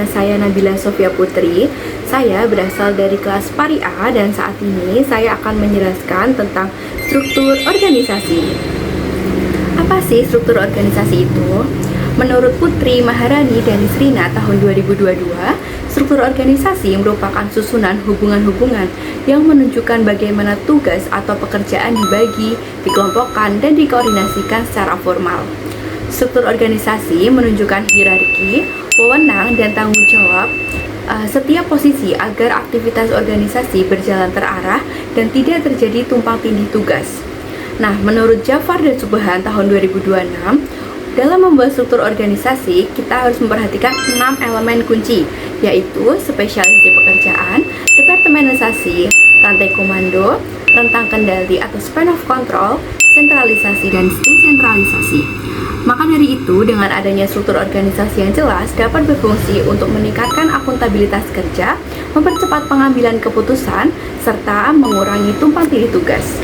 Nama saya Nabila Sofia Putri. Saya berasal dari kelas Pari A dan saat ini saya akan menjelaskan tentang struktur organisasi. Apa sih struktur organisasi itu? Menurut Putri Maharani dari Srina tahun 2022, struktur organisasi merupakan susunan hubungan-hubungan yang menunjukkan bagaimana tugas atau pekerjaan dibagi, dikelompokkan, dan dikoordinasikan secara formal. Struktur organisasi menunjukkan hierarki, wewenang, dan tanggung jawab setiap posisi agar aktivitas organisasi berjalan terarah dan tidak terjadi tumpang tindih tugas. Nah, menurut Jafar dan Subhan tahun 2026, dalam membuat struktur organisasi, kita harus memperhatikan 6 elemen kunci, yaitu spesialisasi pekerjaan, departemenisasi, rantai komando, rentang kendali atau span of control, sentralisasi, dan desentralisasi. Maka dari itu, dengan adanya struktur organisasi yang jelas dapat berfungsi untuk meningkatkan akuntabilitas kerja, mempercepat pengambilan keputusan, serta mengurangi tumpang tindih tugas.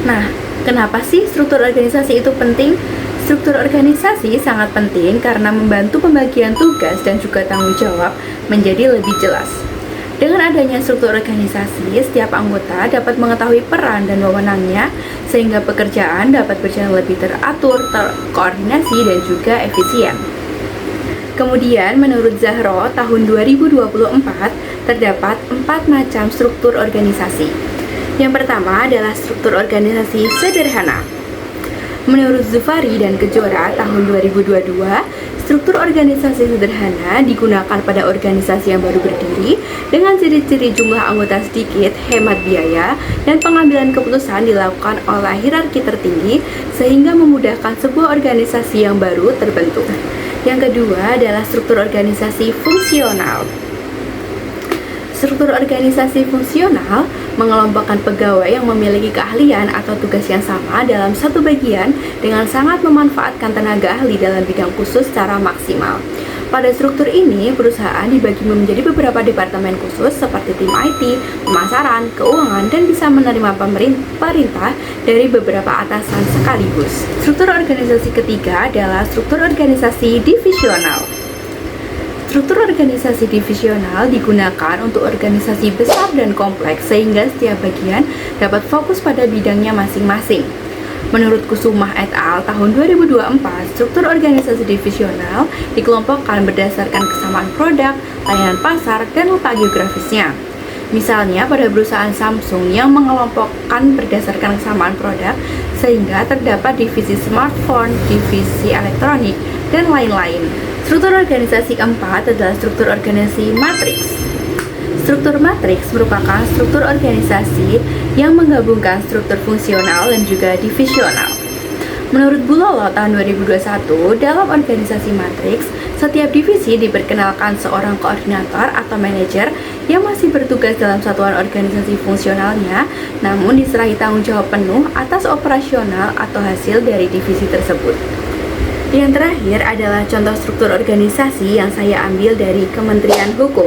Nah, kenapa sih struktur organisasi itu penting? Struktur organisasi sangat penting karena membantu pembagian tugas dan juga tanggung jawab menjadi lebih jelas. Dengan adanya struktur organisasi, setiap anggota dapat mengetahui peran dan wewenangnya sehingga pekerjaan dapat berjalan lebih teratur, terkoordinasi, dan juga efisien. Kemudian, menurut Zahro, tahun 2024 terdapat 4 macam struktur organisasi. Yang pertama adalah struktur organisasi sederhana. Menurut Zufari dan Kejora tahun 2022, struktur organisasi sederhana digunakan pada organisasi yang baru berdiri dengan ciri-ciri jumlah anggota sedikit, hemat biaya, dan pengambilan keputusan dilakukan oleh hierarki tertinggi sehingga memudahkan sebuah organisasi yang baru terbentuk. Yang kedua adalah struktur organisasi fungsional. Struktur organisasi fungsional mengelompokkan pegawai yang memiliki keahlian atau tugas yang sama dalam satu bagian dengan sangat memanfaatkan tenaga ahli dalam bidang khusus secara maksimal. Pada struktur ini, perusahaan dibagi menjadi beberapa departemen khusus seperti tim IT, pemasaran, keuangan, dan bisa menerima perintah dari beberapa atasan sekaligus. Struktur organisasi ketiga adalah struktur organisasi divisional. Struktur organisasi divisional digunakan untuk organisasi besar dan kompleks sehingga setiap bagian dapat fokus pada bidangnya masing-masing. Menurut Kusumah et al. Tahun 2024, struktur organisasi divisional dikelompokkan berdasarkan kesamaan produk, layanan pasar, dan letak geografisnya. Misalnya pada perusahaan Samsung yang mengelompokkan berdasarkan kesamaan produk sehingga terdapat divisi smartphone, divisi elektronik, dan lain-lain. Struktur organisasi keempat adalah struktur organisasi matriks. Struktur matriks merupakan struktur organisasi yang menggabungkan struktur fungsional dan juga divisional. Menurut Bulolo tahun 2021, dalam organisasi matriks, setiap divisi diperkenalkan seorang koordinator atau manajer yang masih bertugas dalam satuan organisasi fungsionalnya, namun diserahi tanggung jawab penuh atas operasional atau hasil dari divisi tersebut. Yang terakhir adalah contoh struktur organisasi yang saya ambil dari Kementerian Hukum.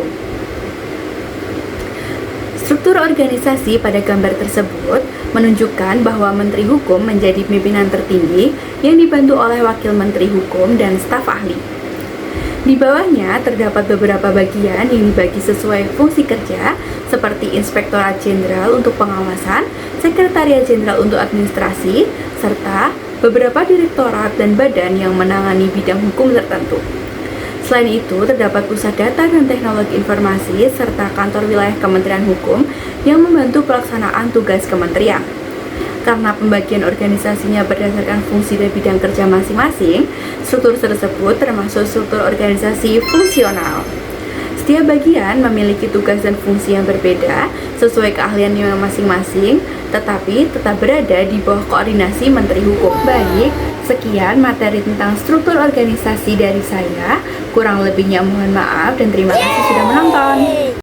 Struktur organisasi pada gambar tersebut menunjukkan bahwa Menteri Hukum menjadi pimpinan tertinggi yang dibantu oleh Wakil Menteri Hukum dan staf ahli. Di bawahnya terdapat beberapa bagian yang dibagi sesuai fungsi kerja seperti Inspektorat Jenderal untuk pengawasan, Sekretariat Jenderal untuk administrasi, serta beberapa direktorat dan badan yang menangani bidang hukum tertentu. Selain itu, terdapat pusat data dan teknologi informasi serta kantor wilayah Kementerian Hukum yang membantu pelaksanaan tugas kementerian. Karena pembagian organisasinya berdasarkan fungsi dan bidang kerja masing-masing, struktur tersebut termasuk struktur organisasi fungsional. Setiap bagian memiliki tugas dan fungsi yang berbeda sesuai keahliannya masing-masing, tetapi tetap berada di bawah koordinasi Menteri Hukum. Baik, sekian materi tentang struktur organisasi dari saya. Kurang lebihnya mohon maaf dan terima kasih sudah menonton.